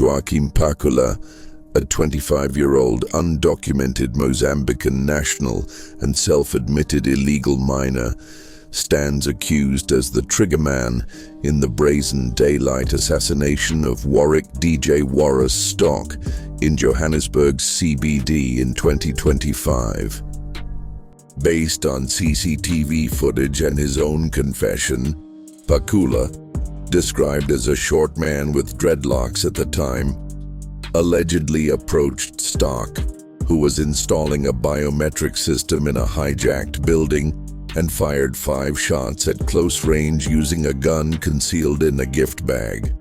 Joaquim Pacula, a 25-year-old undocumented Mozambican national and self-admitted illegal miner, stands accused as the triggerman in the brazen daylight assassination of Warwick DJ Warras stock in Johannesburg's CBD in 2025. Based on CCTV footage and his own confession, Pacula, described as a short man with dreadlocks at the time, allegedly approached Stock, who was installing a biometric system in a hijacked building, and fired 5 shots at close range using a gun concealed in a gift bag.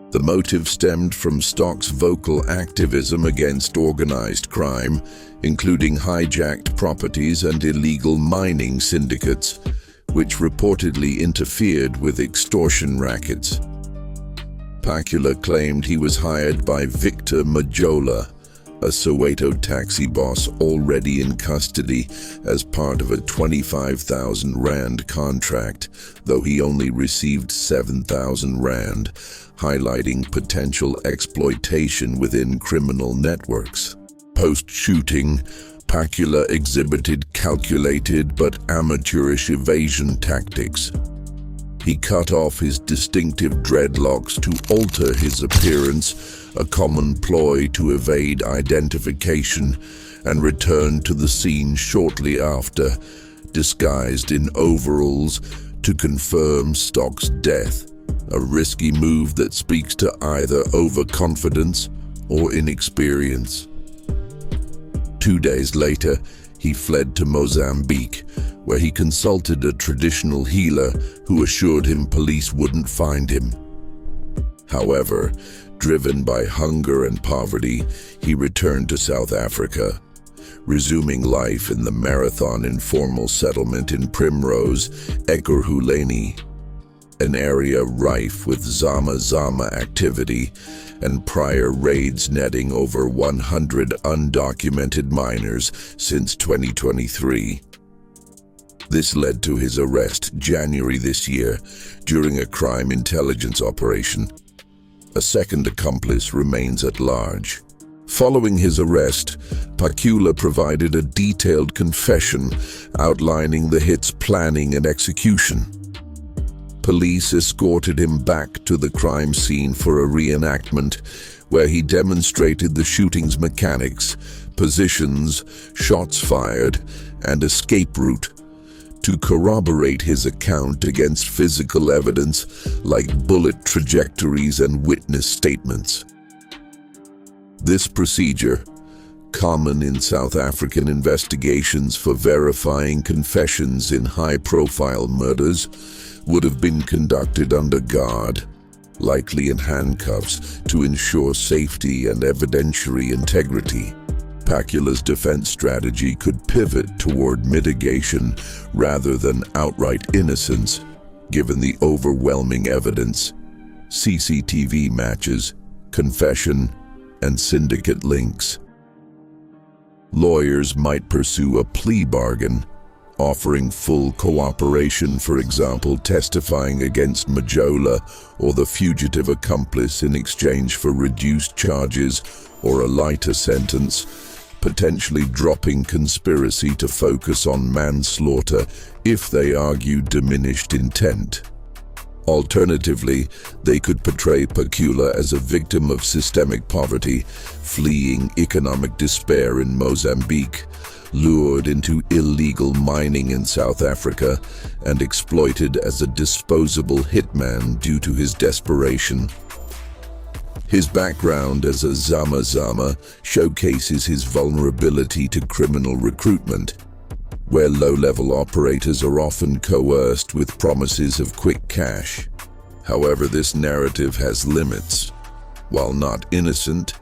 The motive stemmed from Stock's vocal activism against organized crime, including hijacked properties and illegal mining syndicates, which reportedly interfered with extortion rackets. Pacula claimed he was hired by Victor Majola, a Soweto taxi boss already in custody, as part of a 25,000 rand contract, though he only received 7,000 rand, highlighting potential exploitation within criminal networks. Post-shooting, Pacula exhibited calculated but amateurish evasion tactics. He cut off his distinctive dreadlocks to alter his appearance, a common ploy to evade identification, and returned to the scene shortly after, disguised in overalls, to confirm Stock's death, a risky move that speaks to either overconfidence or inexperience. 2 days later, he fled to Mozambique, where he consulted a traditional healer who assured him police wouldn't find him. However, driven by hunger and poverty, he returned to South Africa, resuming life in the Marathon informal settlement in Primrose, Ekurhuleni, an area rife with Zama activity and prior raids netting over 100 undocumented miners since 2023. This led to his arrest January this year during a crime intelligence operation. A second accomplice remains at large. Following his arrest, Pacula provided a detailed confession outlining the hit's planning and execution. Police escorted him back to the crime scene for a reenactment, where he demonstrated the shooting's mechanics, positions, shots fired, and escape route, to corroborate his account against physical evidence like bullet trajectories and witness statements. This procedure, common in South African investigations for verifying confessions in high-profile murders, would have been conducted under guard, likely in handcuffs, to ensure safety and evidentiary integrity. Pacula's defense strategy could pivot toward mitigation rather than outright innocence, given the overwhelming evidence, CCTV matches, confession, and syndicate links. Lawyers might pursue a plea bargain, offering full cooperation, for example, testifying against Majola or the fugitive accomplice in exchange for reduced charges or a lighter sentence, potentially dropping conspiracy to focus on manslaughter if they argue diminished intent. Alternatively, they could portray Pacula as a victim of systemic poverty, fleeing economic despair in Mozambique, lured into illegal mining in South Africa, and exploited as a disposable hitman due to his desperation. His background as a Zama showcases his vulnerability to criminal recruitment, where low-level operators are often coerced with promises of quick cash. However, this narrative has limits. While not innocent,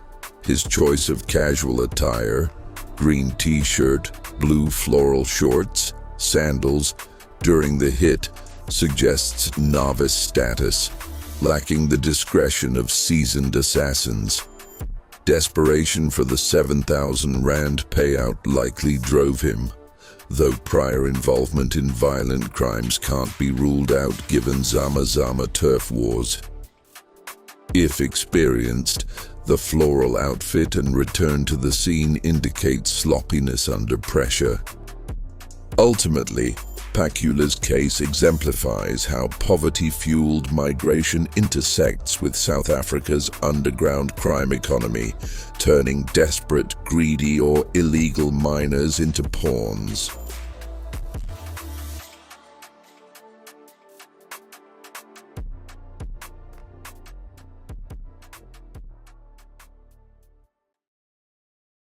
his choice of casual attire, green t-shirt, blue floral shorts, sandals, during the hit suggests novice status, lacking the discretion of seasoned assassins. Desperation for the 7,000 rand payout likely drove him, though prior involvement in violent crimes can't be ruled out given Zama turf wars. If experienced, the floral outfit and return to the scene indicate sloppiness under pressure. Ultimately, Pacula's case exemplifies how poverty-fueled migration intersects with South Africa's underground crime economy, turning desperate, greedy, or illegal miners into pawns.